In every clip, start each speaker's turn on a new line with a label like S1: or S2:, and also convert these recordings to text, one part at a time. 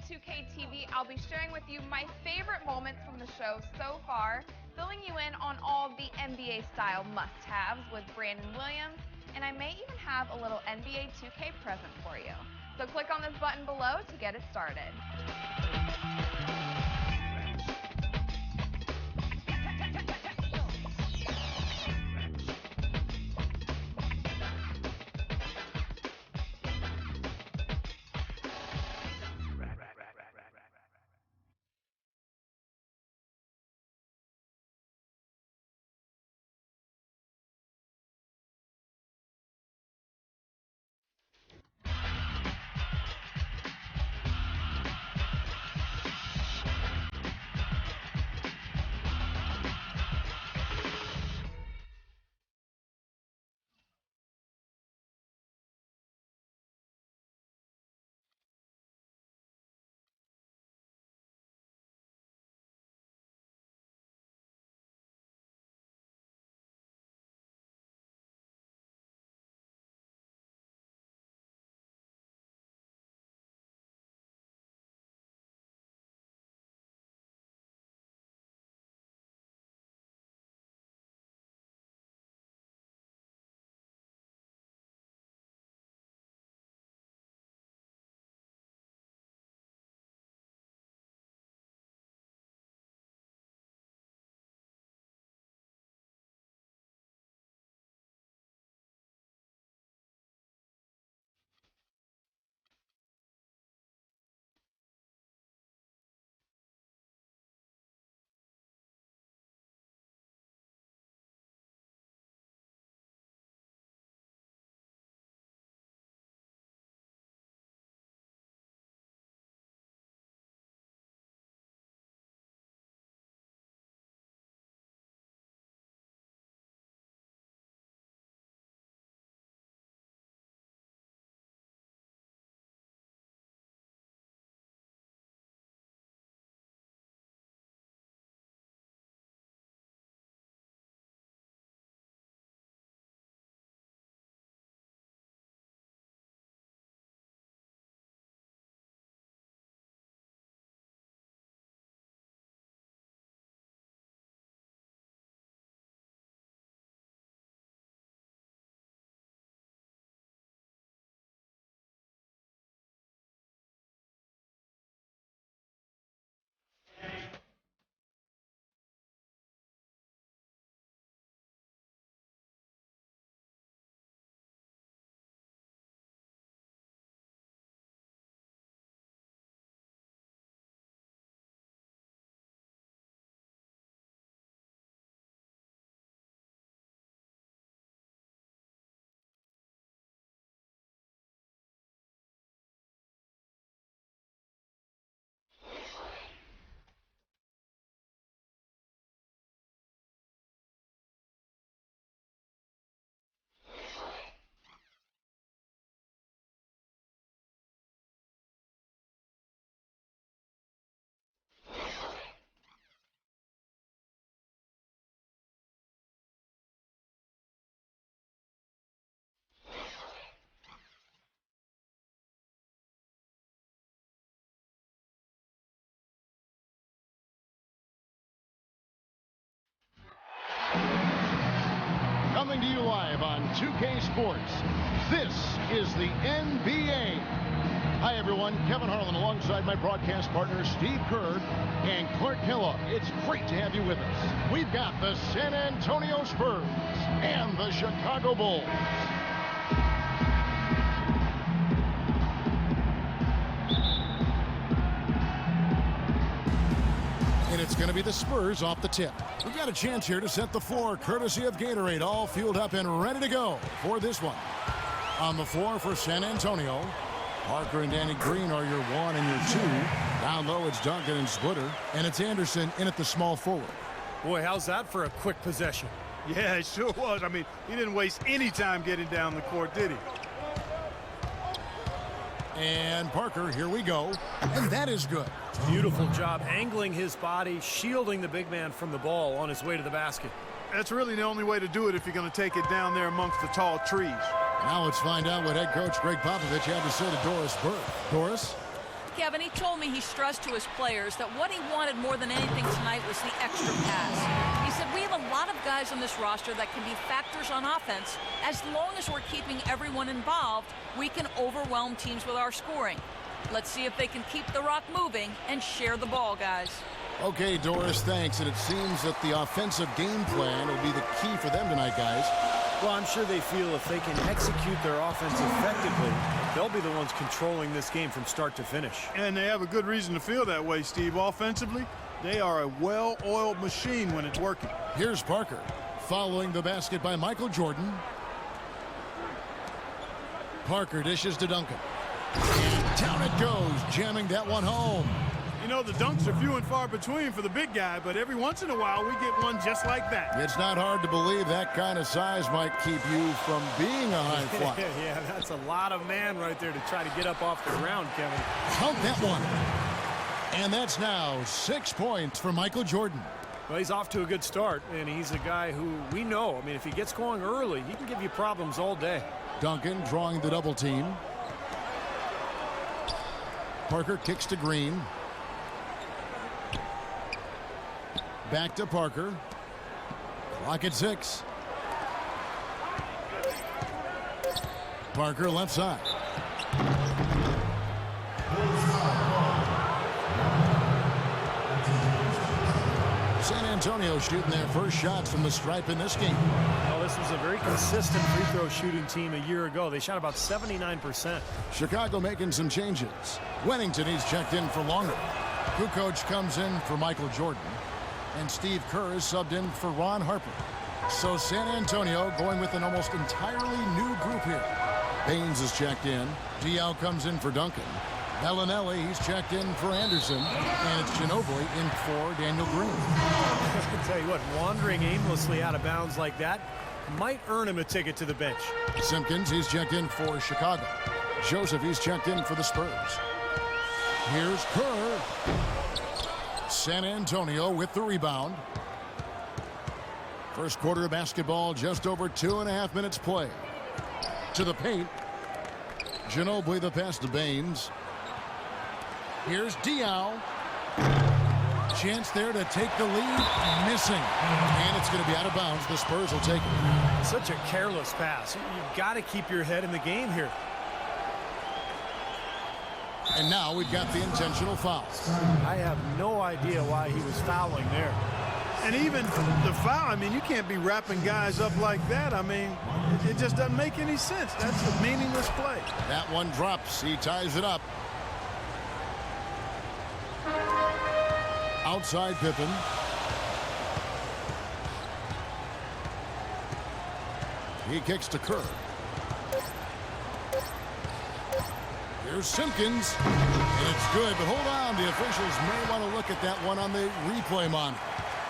S1: 2K TV, I'll be sharing with you my favorite moments from the show so far, filling you in on all the NBA-style must-haves with Brandon Williams, and I may even have a little NBA 2K present for you. So click on this button below to get it started.
S2: Coming to you live on 2K Sports, this is the NBA. Hi, everyone. Kevin Harlan alongside my broadcast partner, Steve Kerr and Clark Kellogg. It's great to have you with us. We've got the San Antonio Spurs and the Chicago Bulls. And it's going to be the Spurs off the tip. We've got a chance here to set the floor, courtesy of Gatorade, all fueled up and ready to go for this one. On the floor for San Antonio, Parker and Danny Green are your 1 and your 2. Down low, it's Duncan and Splitter, and it's Anderson in at the small forward.
S3: Boy, how's that for a quick possession?
S4: Yeah, it sure was. I mean, he didn't waste any time getting down the court, did he?
S2: And Parker, here we go. And that is good.
S3: Beautiful job angling his body, shielding the big man from the ball on his way to the basket.
S4: That's really the only way to do it if you're going to take it down there amongst the tall trees.
S2: Now let's find out what head coach Greg Popovich had to say to Doris Burke. Doris?
S5: Kevin, he told me he stressed to his players that what he wanted more than anything tonight was the extra pass. He said, we have a lot of guys on this roster that can be factors on offense. As long as we're keeping everyone involved, we can overwhelm teams with our scoring. Let's see if they can keep the rock moving and share the ball, guys.
S2: Okay, Doris, thanks. And it seems that the offensive game plan will be the key for them tonight, guys.
S3: Well, I'm sure they feel if they can execute their offense effectively, they'll be the ones controlling this game from start to finish.
S4: And they have a good reason to feel that way, Steve. Offensively, they are a well-oiled machine when it's working.
S2: Here's Parker, following the basket by Michael Jordan. Parker dishes to Duncan. And down it goes, jamming that one home.
S4: You know, the dunks are few and far between for the big guy, but every once in a while we get one just like that.
S2: It's not hard to believe that kind of size might keep you from being a high flyer.
S3: Yeah, that's a lot of man right there to try to get up off the ground, Kevin.
S2: Count that one. And that's now 6 points for Michael Jordan.
S3: Well, he's off to a good start, and he's a guy who we know. I mean, if he gets going early, he can give you problems all day.
S2: Duncan drawing the double team. Parker kicks to Green. Back to Parker. Clock at 6. Parker left side. San Antonio shooting their first shots from the stripe in this game.
S3: Well, this was a very consistent free throw shooting team a year ago. They shot about 79%.
S2: Chicago making some changes. Wennington, he's checked in for longer. Kukoc comes in for Michael Jordan. And Steve Kerr is subbed in for Ron Harper. So San Antonio going with an almost entirely new group here. Baines is checked in. Diaw comes in for Duncan. Bellinelli, he's checked in for Anderson. And it's Ginobili in for Daniel Green.
S3: I tell you what, wandering aimlessly out of bounds like that might earn him a ticket to the bench.
S2: Simpkins, he's checked in for Chicago. Joseph, he's checked in for the Spurs. Here's Kerr. San Antonio with the rebound. First quarter of basketball, just over 2.5 minutes play. To the paint. Ginobili the pass to Baines. Here's Diaw. Chance there to take the lead. Missing. And it's going to be out of bounds. The Spurs will take it.
S3: Such a careless pass. You've got to keep your head in the game here.
S2: And now we've got the intentional foul.
S3: I have no idea why he was fouling there.
S4: And even the foul, I mean, you can't be wrapping guys up like that. I mean, it just doesn't make any sense. That's a meaningless play.
S2: That one drops. He ties it up. Outside Pippen. He kicks to Kerr. Here's Simpkins. And it's good, but hold on. The officials may want to look at that one on the replay monitor.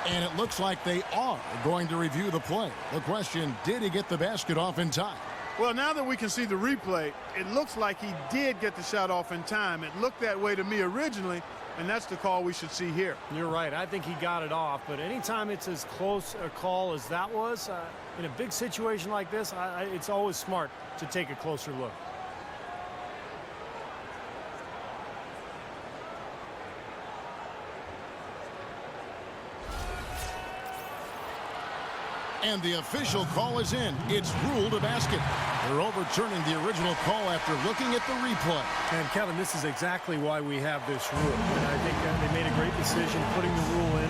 S2: And it looks like they are going to review the play. The question, did he get the basket off in time?
S4: Well, now that we can see the replay, it looks like he did get the shot off in time. It looked that way to me originally, and that's the call we should see here.
S3: You're right. I think he got it off, but anytime it's as close a call as that was, in a big situation like this, it's always smart to take a closer look.
S2: And the official call is in. It's ruled a basket. They're overturning the original call after looking at the replay.
S3: And Kevin, this is exactly why we have this rule. And I think they made a great decision putting the rule in.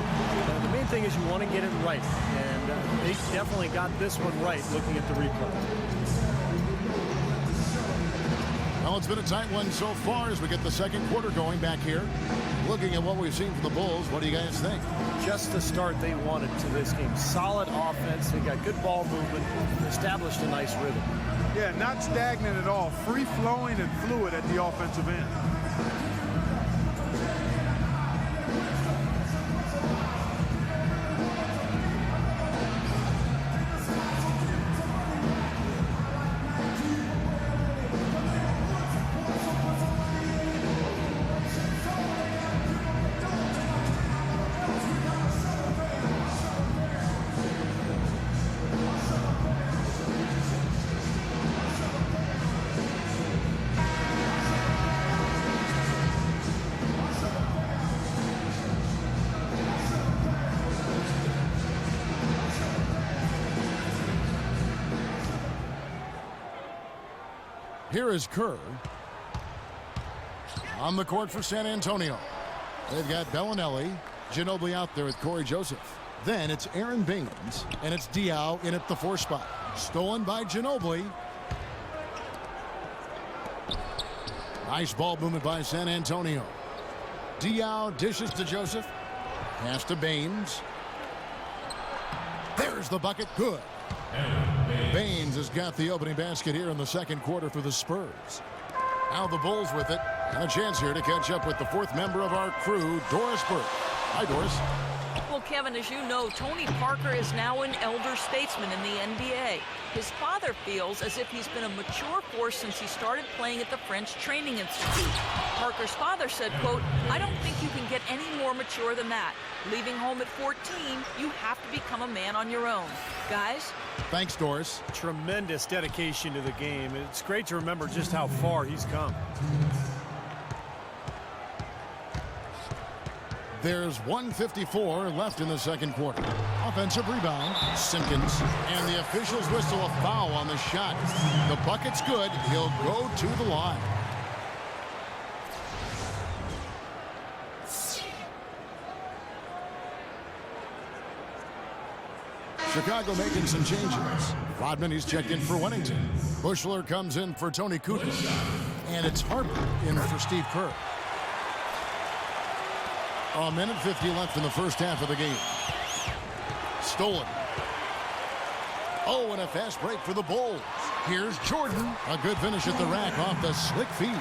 S3: The main thing is you want to get it right. And they definitely got this one right looking at the replay.
S2: Well, it's been a tight one so far as we get the second quarter going back here. Looking at what we've seen from the Bulls, what do you guys think?
S3: Just the start they wanted to this game. Solid offense. They got good ball movement. Established a nice rhythm.
S4: Yeah, not stagnant at all. Free-flowing and fluid at the offensive end.
S2: Here is Kerr. On the court for San Antonio. They've got Bellinelli. Ginobili out there with Corey Joseph. Then it's Aaron Baines, and it's Diaw in at the 4 spot. Stolen by Ginobili. Nice ball movement by San Antonio. Diaw dishes to Joseph. Pass to Baines. There's the bucket. Good. Baines has got the opening basket here in the second quarter for the Spurs. Now the Bulls with it. And a chance here to catch up with the 4th member of our crew, Doris Burke. Hi, Doris.
S5: Well, Kevin, as you know, Tony Parker is now an elder statesman in the NBA. His father feels as if he's been a mature force since he started playing at the French Training Institute. Parker's father said, quote, "I don't think you can get any more mature than that. Leaving home at 14, you have to become a man on your own." Guys?
S2: Thanks, Doris.
S3: Tremendous dedication to the game. It's great to remember just how far he's come.
S2: There's 1:54 left in the second quarter. Offensive rebound, Simpkins, and the officials whistle a foul on the shot. The bucket's good. He'll go to the line. Chicago making some changes. Rodman, he's checked in for Wennington. Bushler comes in for Tony Kukoc. And it's Harper in for Steve Kerr. A minute 50 left in the first half of the game. Stolen. Oh, and a fast break for the Bulls. Here's Jordan. A good finish at the rack off the slick feed.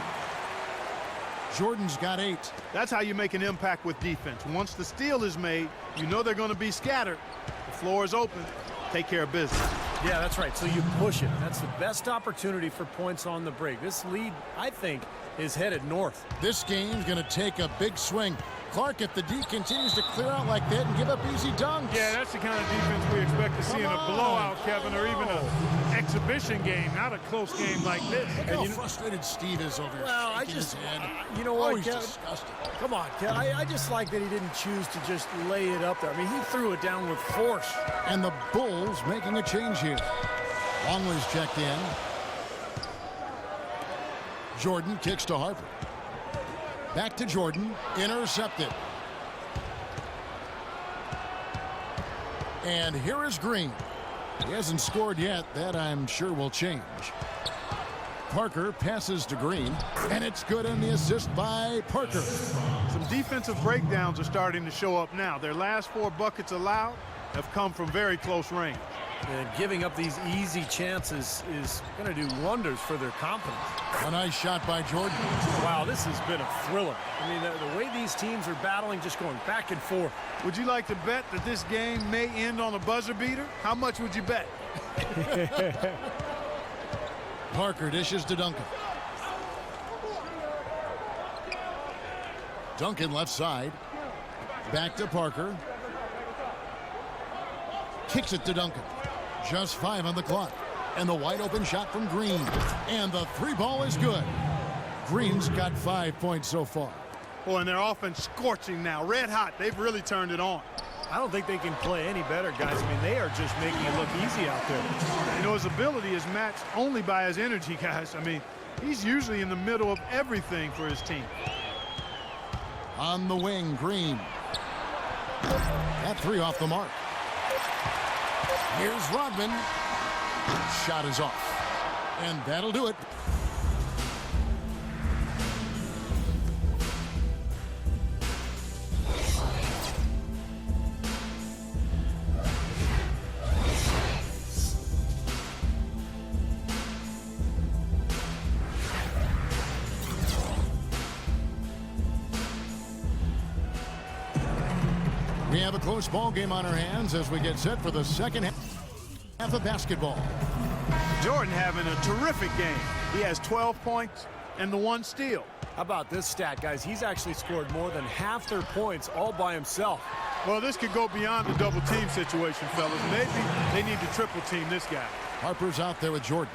S2: Jordan's got 8.
S4: That's how you make an impact with defense. Once the steal is made, you know they're going to be scattered. The floor is open. Take care of business.
S3: Yeah, that's right. So you push it. That's the best opportunity for points on the break. This lead, I think, is headed north.
S2: This game's going to take a big swing. Clark at the D continues to clear out like that and give up easy dunks.
S4: Yeah, that's the kind of defense we expect to see in a blowout, Kevin, or even an exhibition game, not a close game like this.
S2: Look how frustrated Steve is over here.
S3: Well, I just, you know what,
S2: he's
S3: Kevin?
S2: disgusted.
S3: Come on, Kevin. I just like that he didn't choose to just lay it up there. I mean, he threw it down with force.
S2: And the Bulls making a change here. Longley's checked in. Jordan kicks to Harper. Back to Jordan. Intercepted. And here is Green. He hasn't scored yet. That, I'm sure, will change. Parker passes to Green. And it's good in the assist by Parker.
S4: Some defensive breakdowns are starting to show up now. Their last 4 buckets allowed have come from very close range.
S3: And giving up these easy chances is going to do wonders for their confidence.
S2: A nice shot by Jordan.
S3: Wow, this has been a thriller. I mean, the way these teams are battling, just going back and forth.
S4: Would you like to bet that this game may end on a buzzer beater? How much would you bet?
S2: Parker dishes to Duncan. Duncan left side. Back to Parker. Kicks it to Duncan. Just 5 on the clock. And the wide open shot from Green. And the 3 ball is good. Green's got 5 points so far.
S4: Boy, and their offense scorching now. Red hot. They've really turned it on.
S3: I don't think they can play any better, guys. I mean, they are just making it look easy out there.
S4: You know, his ability is matched only by his energy, guys. I mean, he's usually in the middle of everything for his team.
S2: On the wing, Green. That 3 off the mark. Here's Rodman. Shot is off. And that'll do it. We have a close ball game on our hands as we get set for the second half of basketball.
S4: Jordan having a terrific game. He has 12 points and the 1 steal.
S3: How about this stat, guys? He's actually scored more than half their points all by himself.
S4: Well, this could go beyond the double team situation, fellas. Maybe they need to triple team this guy.
S2: Harper's out there with Jordan.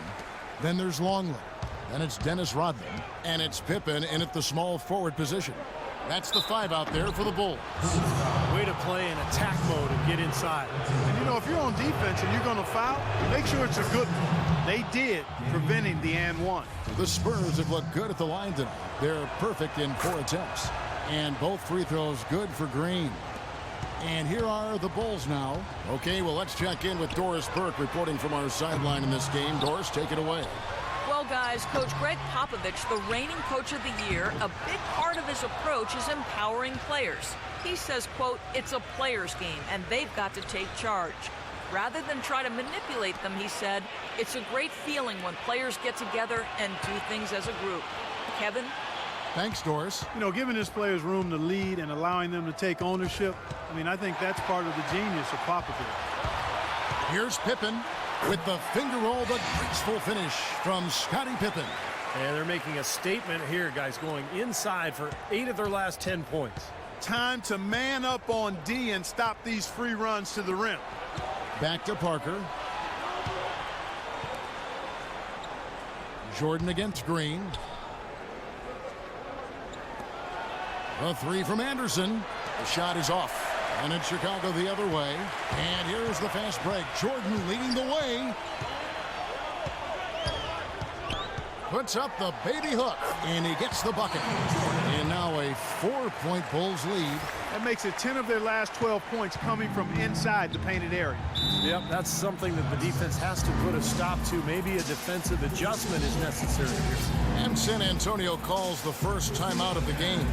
S2: Then there's Longley. Then it's Dennis Rodman. And it's Pippen in at the small forward position. That's the 5 out there for the Bulls.
S3: Way to play in attack mode and get inside.
S4: And, you know, if you're on defense and you're going to foul, make sure it's a good one. They did, preventing the and one.
S2: The Spurs have looked good at the line tonight. They're perfect in 4 attempts. And both free throws good for Green. And here are the Bulls now. Okay, well, let's check in with Doris Burke reporting from our sideline in this game. Doris, take it away.
S5: Well, guys, Coach Greg Popovich, the reigning coach of the year, a big part of his approach is empowering players. He says, quote, it's a players' game, and they've got to take charge. Rather than try to manipulate them, he said, it's a great feeling when players get together and do things as a group. Kevin?
S2: Thanks, Doris.
S4: You know, giving his players room to lead and allowing them to take ownership, I mean, I think that's part of the genius of Popovich.
S2: Here's Pippen with the finger roll, but graceful finish from Scottie Pippen.
S3: And they're making a statement here, guys, going inside for 8 of their last 10 points.
S4: Time to man up on D and stop these free runs to the rim.
S2: Back to Parker. Jordan against Green. A 3 from Anderson. The shot is off. And it's Chicago the other way. And here's the fast break. Jordan leading the way. Puts up the baby hook. And he gets the bucket. And now a 4-point Bulls lead.
S4: That makes it 10 of their last 12 points coming from inside the painted area.
S3: Yep, that's something that the defense has to put a stop to. Maybe a defensive adjustment is necessary here.
S2: And San Antonio calls the first timeout of the game.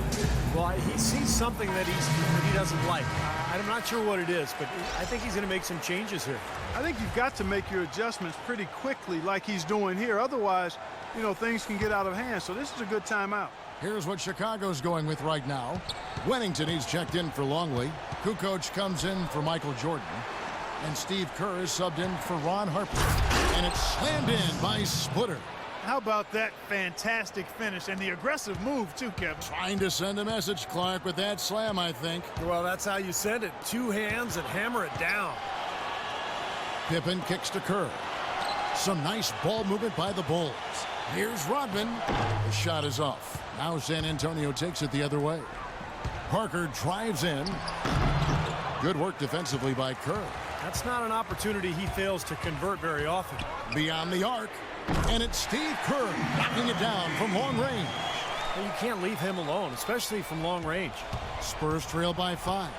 S3: Well, he sees something that he doesn't like. I'm not sure what it is, but I think he's going to make some changes here.
S4: I think you've got to make your adjustments pretty quickly like he's doing here. Otherwise, you know, things can get out of hand. So this is a good timeout.
S2: Here's what Chicago's going with right now. Wennington, he's checked in for Longley. Kukoc comes in for Michael Jordan. And Steve Kerr is subbed in for Ron Harper. And it's slammed in by Splitter.
S4: How about that fantastic finish and the aggressive move, too, Kevin?
S2: Trying to send a message, Clark, with that slam, I think.
S3: Well, that's how you send it. 2 hands and hammer it down.
S2: Pippen kicks to Kerr. Some nice ball movement by the Bulls. Here's Rodman. The shot is off. Now San Antonio takes it the other way. Parker drives in. Good work defensively by Kerr.
S3: That's not an opportunity he fails to convert very often.
S2: Beyond the arc. And it's Steve Kerr knocking it down from long range.
S3: Well, you can't leave him alone, especially from long range.
S2: Spurs trail by 5.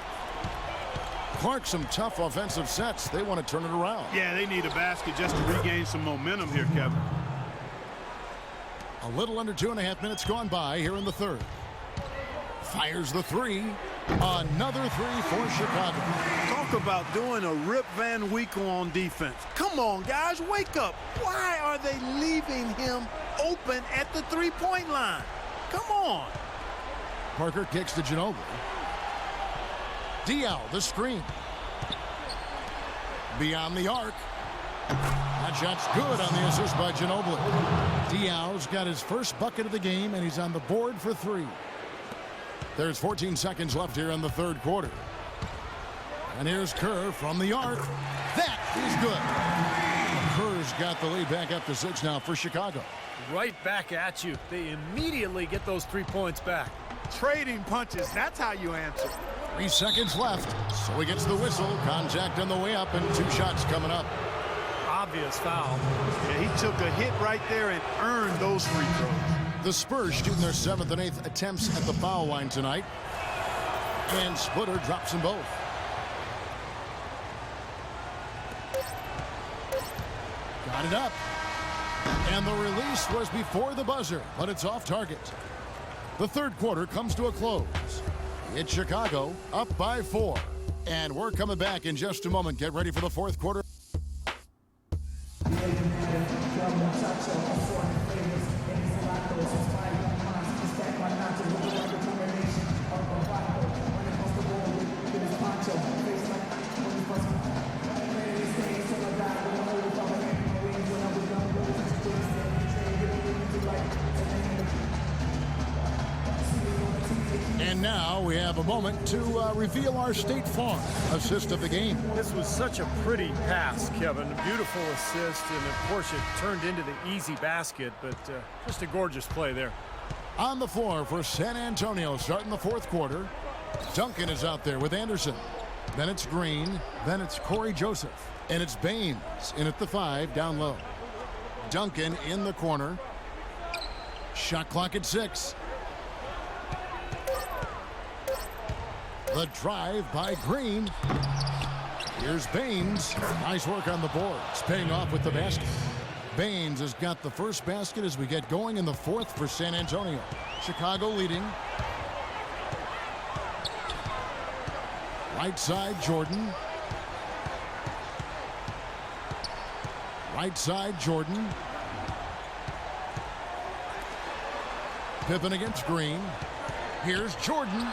S2: Clark, some tough offensive sets. They want to turn it around.
S4: Yeah, they need a basket just to regain some momentum here, Kevin.
S2: A little under 2.5 minutes gone by here in the third. Fires the 3. Another 3 for Chicago.
S4: Talk about doing a Rip Van Winkle on defense. Come on, guys, wake up. Why are they leaving him open at the three-point line? Come on.
S2: Parker kicks to Ginobili. Diaw, the screen. Beyond the arc. That shot's good on the assist by Ginobili. Diaw's got his first bucket of the game, and he's on the board for 3. There's 14 seconds left here in the third quarter. And here's Kerr from the arc. That is good. Kerr's got the lead back up to 6 now for Chicago.
S3: Right back at you. They immediately get those 3 points back.
S4: Trading punches, that's how you answer.
S2: 3 seconds left. So he gets the whistle. Contact on the way up, and 2 shots coming up.
S3: Obvious foul.
S4: Yeah, he took a hit right there and earned those free throws.
S2: The Spurs shooting their 7th and 8th attempts at the foul line tonight. And Splitter drops them both. Got it up. And the release was before the buzzer, but it's off target. The third quarter comes to a close. It's Chicago up by 4. And we're coming back in just a moment. Get ready for the fourth quarter. And now we have a moment to reveal our State Farm assist of the game.
S3: This was such a pretty pass, Kevin. A beautiful assist, and of course it turned into the easy basket, but just a gorgeous play there.
S2: On the floor for San Antonio starting the fourth quarter. Duncan is out there with Anderson. Then it's Green. Then it's Corey Joseph. And it's Baines in at the 5 down low. Duncan in the corner. Shot clock at 6. The drive by Green. Here's Baines. Nice work on the boards, paying off with the basket. Baines has got the first basket as we get going in the 4th for San Antonio. Chicago leading. Right side, Jordan. Right side, Jordan. Pippen against Green. Here's Jordan.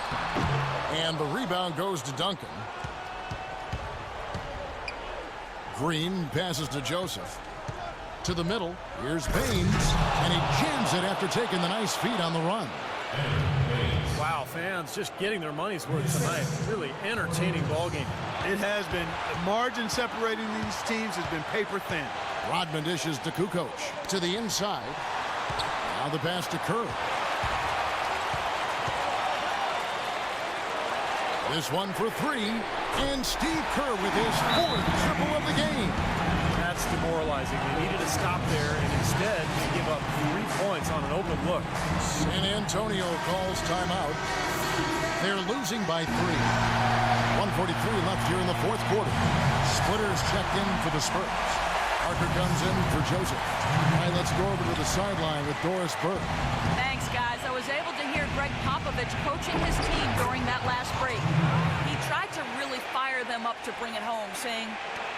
S2: And the rebound goes to Duncan. Green passes to Joseph. To the middle. Here's Baines. And he jams it after taking the nice feed on the run.
S3: Wow, fans just getting their money's worth tonight. Really entertaining ball game.
S4: It has been. The margin separating these teams has been paper thin.
S2: Rodman dishes to Kukoc. To the inside. Now the pass to Kerr. This one for 3. And Steve Kerr with his 4th triple of the game.
S3: That's demoralizing. They needed to stop there, and instead they give up 3 points on an open look.
S2: San Antonio calls timeout. They're losing by 3. 1:43 left here in the 4th quarter. Splitters checked in for the Spurs. Parker comes in for Joseph. All right, let's go over to the sideline with Doris Burke.
S5: Thanks, guys. I was able to hear Greg Popovich coaching his team during that last break. He tried to really fire them up to bring it home, saying,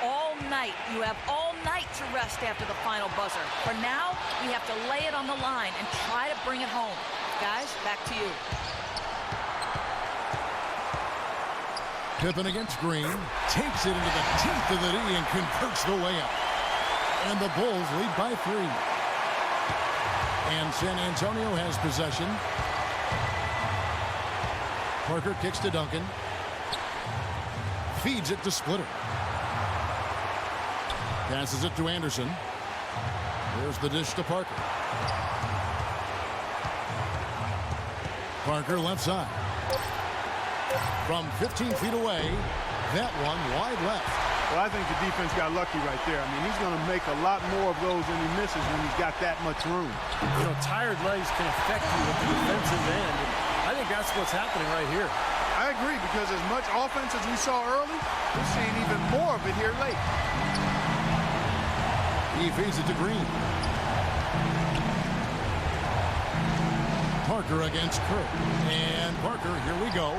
S5: all night, you have all night to rest after the final buzzer. For now, we have to lay it on the line and try to bring it home. Guys, back to you.
S2: Pippen against Green. Takes it into the teeth of the knee and converts the layup. And the Bulls lead by 3. And San Antonio has possession. Parker kicks to Duncan. Feeds it to Splitter. Passes it to Anderson. Here's the dish to Parker. Parker left side. From 15 feet away, that one wide left.
S4: Well, I think the defense got lucky right there. I mean, he's going to make a lot more of those than he misses when he's got that much room.
S3: You know, tired legs can affect you at the defensive end. And I think that's what's happening right here.
S4: I agree, because as much offense as we saw early, we're seeing even more of it here late.
S2: He feeds it to Green. Parker against Kerr. And Parker, here we go.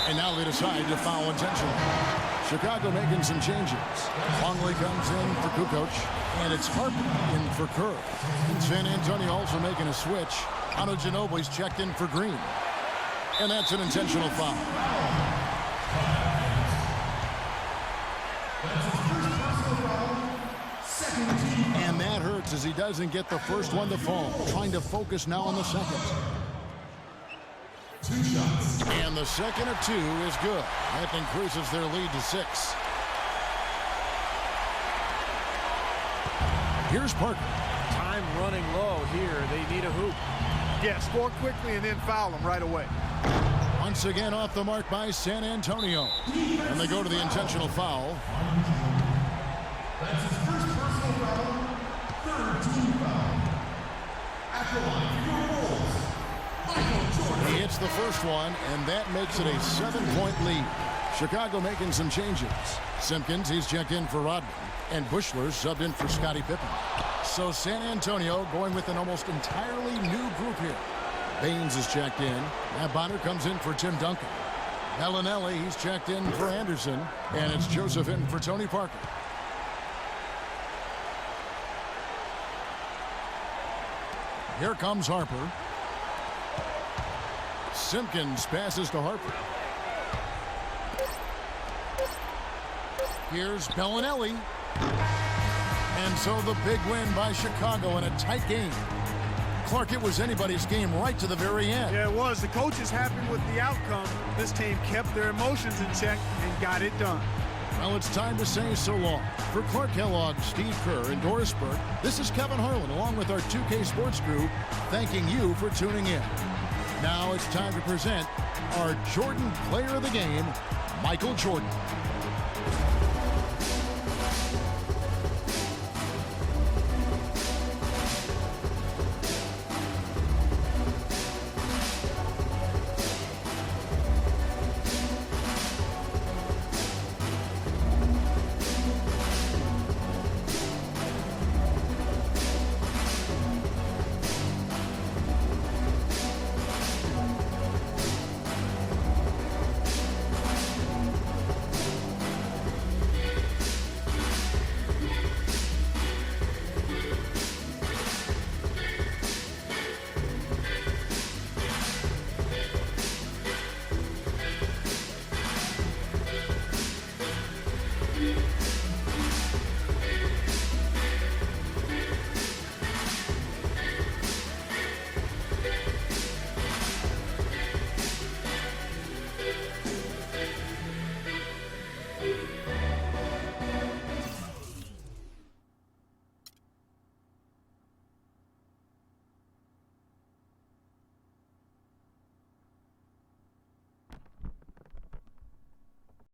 S2: And now they decide to foul intentionally. Chicago making some changes. Longley comes in for Kukoc. And it's Harper in for Kerr. And San Antonio also making a switch. Ano Ginobili's checked in for Green. And that's an intentional foul. And that hurts as he doesn't get the first one to fall. Trying to focus now on the second.
S6: 2 shots.
S2: And the second of 2 is good. That increases their lead to 6. Here's Parker.
S3: Time running low here. They need a hoop.
S4: Yeah, score quickly and then foul them right away.
S2: Once again off the mark by San Antonio. And they go to the intentional foul.
S6: That's his first personal foul, 3rd team foul. At the line for your Bulls, Michael Jordan.
S2: He hits the first one, and that makes it a 7-point lead. Chicago making some changes. Simpkins, he's checked in for Rodman. And Bushler subbed in for Scottie Pippen. So San Antonio going with an almost entirely new group here. Baines is checked in. Matt Bonner comes in for Tim Duncan. Bellinelli, he's checked in for Anderson. And it's Joseph in for Tony Parker. Here comes Harper. Simpkins passes to Harper. Here's Bellinelli. And so the big win by Chicago in a tight game. Clark, it was anybody's game right to the very end.
S4: Yeah, it was. The coach is happy with the outcome. This team kept their emotions in check and got it done.
S2: Well, it's time to say so long. For Clark Kellogg, Steve Kerr, and Doris Burke, this is Kevin Harlan, along with our 2K Sports crew, thanking you for tuning in. Now it's time to present our Jordan Player of the Game, Michael Jordan.